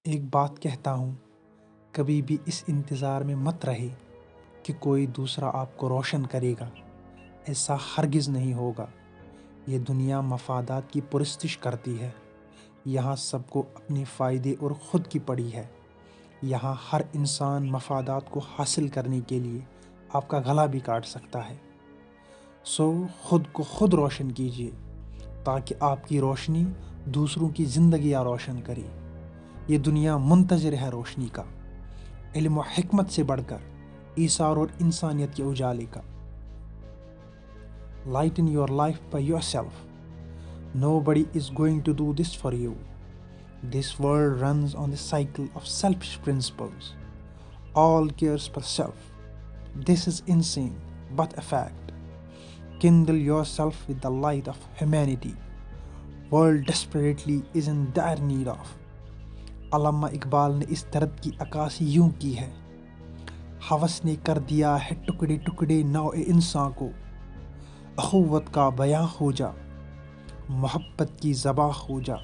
ایک بات کہتا ہوں، کبھی بھی اس انتظار میں مت رہے کہ کوئی دوسرا آپ کو روشن کرے گا۔ ایسا ہرگز نہیں ہوگا۔ یہ دنیا مفادات کی پرستش کرتی ہے۔ یہاں سب کو اپنے فائدے اور خود کی پڑی ہے۔ یہاں ہر انسان مفادات کو حاصل کرنے کے لیے آپ کا گلا بھی کاٹ سکتا ہے۔ خود کو خود روشن کیجیے تاکہ آپ کی روشنی دوسروں کی زندگیاں روشن کرے۔ یہ دنیا منتظر ہے روشنی کا، علم و حکمت سے بڑھ کر ایثار اور انسانیت کے اجالے کا۔ Lighten your life by yourself. Nobody is going to do this for you. This world runs on the cycle of selfish principles. All cares for self. This is insane, but a fact. Kindle yourself with the light of humanity. World desperately is in dire need of. علامہ اقبال نے اس درد کی عکاسی یوں کی ہے: ہوس نے کر دیا ہے ٹکڑے ٹکڑے نوع انسان کو، اخوت کا بیاں ہو جا، محبت کی زباں ہو جا۔